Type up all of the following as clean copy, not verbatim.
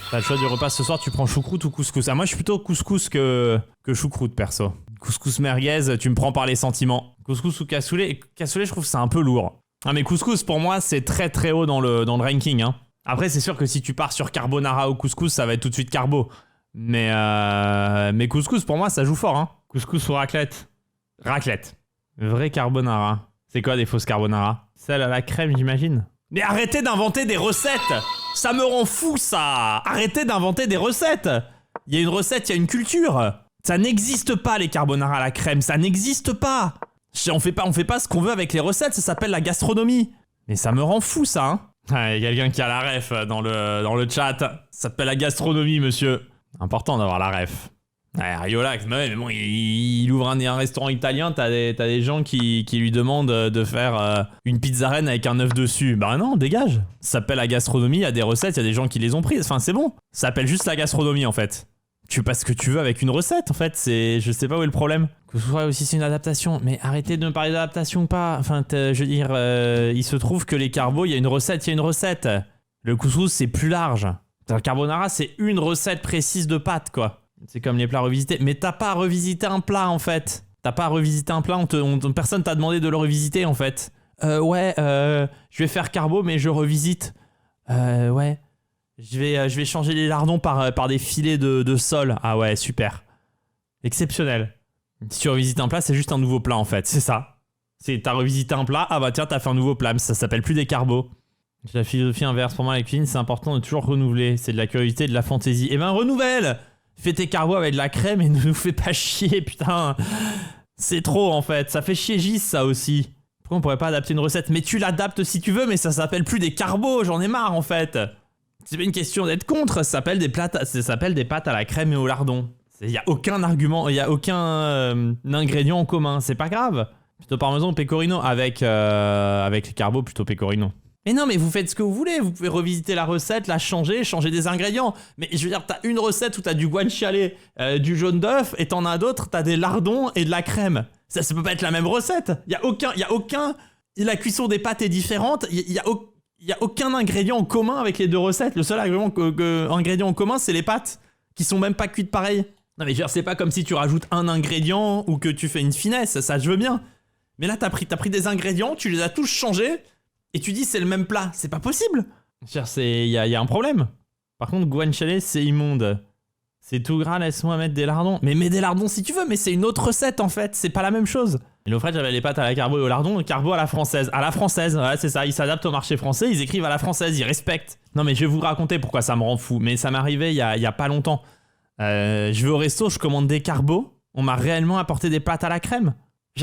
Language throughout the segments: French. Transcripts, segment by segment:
T'as le choix du repas ce soir, tu prends choucroute ou couscous. Ah, moi je suis plutôt couscous que choucroute perso. Couscous merguez, tu me prends par les sentiments. Couscous ou cassoulet. Cassoulet, je trouve que c'est un peu lourd. Ah, mais couscous pour moi c'est très très haut dans le ranking. Hein. Après c'est sûr que si tu pars sur carbonara ou couscous, ça va être tout de suite carbo. Mais couscous pour moi ça joue fort. Hein. Couscous ou raclette. Raclette. Vrai carbonara. C'est quoi des fausses carbonara? Celle à la crème j'imagine. Mais arrêtez d'inventer des recettes! Ça me rend fou ça! Arrêtez d'inventer des recettes! Il y a une recette, il y a une culture! Ça n'existe pas les carbonara à la crème, ça n'existe pas! On fait pas ce qu'on veut avec les recettes, ça s'appelle la gastronomie! Mais ça me rend fou ça, hein! Ah, il y a quelqu'un qui a la ref dans le chat. Ça s'appelle la gastronomie, monsieur. Important d'avoir la ref. Ouais, Riola, mais bon, il ouvre un restaurant italien, t'as des gens qui lui demandent de faire une pizza reine avec un œuf dessus. Bah non, dégage. Ça s'appelle la gastronomie, il y a des recettes, il y a des gens qui les ont prises. Enfin, c'est bon. Ça s'appelle juste la gastronomie, en fait. Tu fais ce que tu veux avec une recette, en fait. Je sais pas où est le problème. Que ce soit aussi c'est une adaptation. Mais arrêtez de me parler d'adaptation ou pas. Enfin, je veux dire, il se trouve que les carbos, il y a une recette, il y a une recette. Le couscous, c'est plus large. Le carbonara, c'est une recette précise de pâtes, quoi. C'est comme les plats revisités. Mais t'as pas à revisiter un plat, en fait. T'as pas à revisiter un plat. Personne t'a demandé de le revisiter, en fait. Je vais faire carbo, mais je revisite. Ouais. Je vais changer les lardons par des filets de sol. Ah ouais, super. Exceptionnel. Si tu revisites un plat, c'est juste un nouveau plat, en fait. C'est ça. T'as revisité un plat, ah bah tiens, t'as fait un nouveau plat. Ça s'appelle plus des carbos. La philosophie inverse. Pour moi, avec cuisine, c'est important de toujours renouveler. C'est de la curiosité et de la fantaisie. Eh ben, renouvelle! Fais tes carbos avec de la crème et ne nous fais pas chier, putain. C'est trop, en fait. Ça fait chier Gis, ça aussi. Pourquoi on pourrait pas adapter une recette? Mais tu l'adaptes si tu veux, mais ça s'appelle plus des carbos. J'en ai marre, en fait. C'est pas une question d'être contre. Ça s'appelle des pâtes à la crème et au lardon. Il y a aucun argument, il y a aucun ingrédient en commun. C'est pas grave. Plutôt parmesan ou pecorino. Avec les carbos, plutôt pecorino. Mais non, mais vous faites ce que vous voulez, vous pouvez revisiter la recette, la changer des ingrédients. Mais je veux dire, t'as une recette où t'as du guanciale, du jaune d'œuf, et t'en as d'autres, t'as des lardons et de la crème. Ça peut pas être la même recette. La cuisson des pâtes est différente, il y a aucun ingrédient en commun avec les deux recettes. Le seul ingrédient en commun, c'est les pâtes, qui sont même pas cuites pareil. Non mais je veux dire, c'est pas comme si tu rajoutes un ingrédient ou que tu fais une finesse, ça je veux bien. Mais là, t'as pris des ingrédients, tu les as tous changés, et tu dis c'est le même plat, c'est pas possible. Il y a un problème. Par contre, guanciale, c'est immonde. C'est tout gras, laisse-moi mettre des lardons. Mais mets des lardons si tu veux, mais c'est une autre recette en fait, c'est pas la même chose. Et le fait, j'avais les pâtes à la carbo et au lardon, le carbo à la française. À la française, ouais, c'est ça, ils s'adaptent au marché français, ils écrivent à la française, ils respectent. Non mais je vais vous raconter pourquoi ça me rend fou, mais ça m'est arrivé il y a pas longtemps. Je vais au resto, je commande des carbos, on m'a réellement apporté des pâtes à la crème.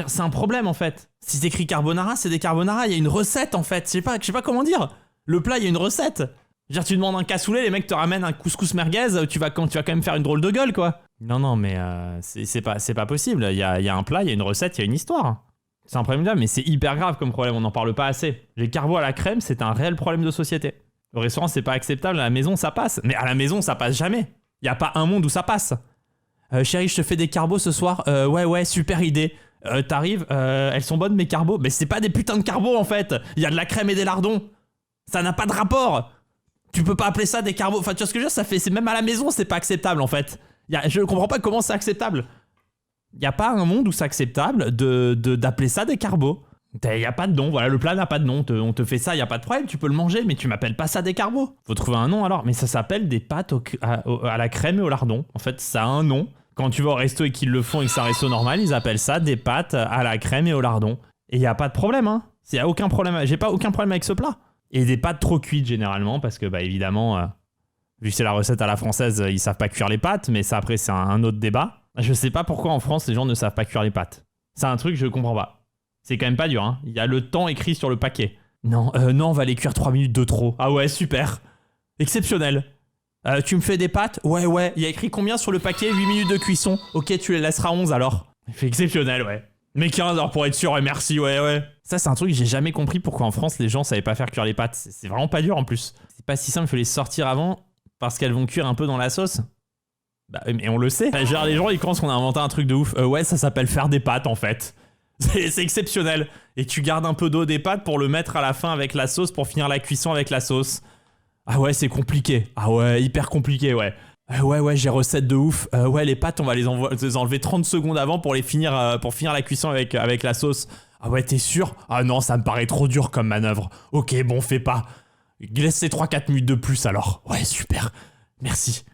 C'est un problème en fait. Si c'est écrit carbonara, c'est des carbonara, il y a une recette en fait. Je sais pas comment dire. Le plat, il y a une recette. Tu demandes un cassoulet, les mecs te ramènent un couscous merguez, tu vas quand même faire une drôle de gueule quoi. Non mais c'est pas possible. Il y a un plat, il y a une recette, il y a une histoire. C'est un problème là, mais c'est hyper grave comme problème, on n'en parle pas assez. Les carbos à la crème, c'est un réel problème de société. Au restaurant, c'est pas acceptable, à la maison ça passe. Mais à la maison, ça passe jamais. Il y a pas un monde où ça passe. Chérie, je te fais des carbos ce soir. Ouais, super idée. T'arrives, elles sont bonnes mes carbos. Mais c'est pas des putains de carbos en fait. Il y a de la crème et des lardons. Ça n'a pas de rapport. Tu peux pas appeler ça des carbos. Enfin, tu vois ce que je veux dire, c'est même à la maison, c'est pas acceptable en fait. Je comprends pas comment c'est acceptable. Il y a pas un monde où c'est acceptable d'appeler ça des carbos. Il y a pas de nom, voilà, le plat n'a pas de nom. On te fait ça, il y a pas de problème, tu peux le manger, mais tu m'appelles pas ça des carbos. Faut trouver un nom alors. Mais ça s'appelle des pâtes à la crème et au lardon. En fait, ça a un nom. Quand tu vas au resto et qu'ils le font et que c'est un resto normal, ils appellent ça des pâtes à la crème et au lardon. Et il y a pas de problème, hein. Il y a aucun problème. J'ai pas aucun problème avec ce plat. Et des pâtes trop cuites généralement, parce que bah évidemment, vu que c'est la recette à la française, ils savent pas cuire les pâtes, mais ça après c'est un autre débat. Je sais pas pourquoi en France les gens ne savent pas cuire les pâtes. C'est un truc que je comprends pas. C'est quand même pas dur, hein. Il y a le temps écrit sur le paquet. Non, on va les cuire 3 minutes de trop. Ah ouais, super. Exceptionnel. Tu me fais des pâtes? Ouais. Il y a écrit combien sur le paquet? 8 minutes de cuisson. Ok, tu les laisseras 11 alors. C'est exceptionnel, ouais. Mais 15 alors pour être sûr, et merci, ouais. Ça, c'est un truc que j'ai jamais compris pourquoi en France les gens savaient pas faire cuire les pâtes. C'est vraiment pas dur en plus. C'est pas si simple, il faut les sortir avant parce qu'elles vont cuire un peu dans la sauce. Bah, mais on le sait. Genre, les gens ils pensent qu'on a inventé un truc de ouf. Ouais, ça s'appelle faire des pâtes en fait. C'est exceptionnel. Et tu gardes un peu d'eau des pâtes pour le mettre à la fin avec la sauce pour finir la cuisson avec la sauce. Ah ouais, c'est compliqué. Ah ouais, hyper compliqué, ouais. Ouais, j'ai recette de ouf. Ouais, les pâtes, on va les enlever 30 secondes avant pour finir la cuisson avec la sauce. Ah ouais, t'es sûr? Ah non, ça me paraît trop dur comme manœuvre. Ok, bon, fais pas. Laisse ces 3-4 minutes de plus alors. Ouais, super. Merci.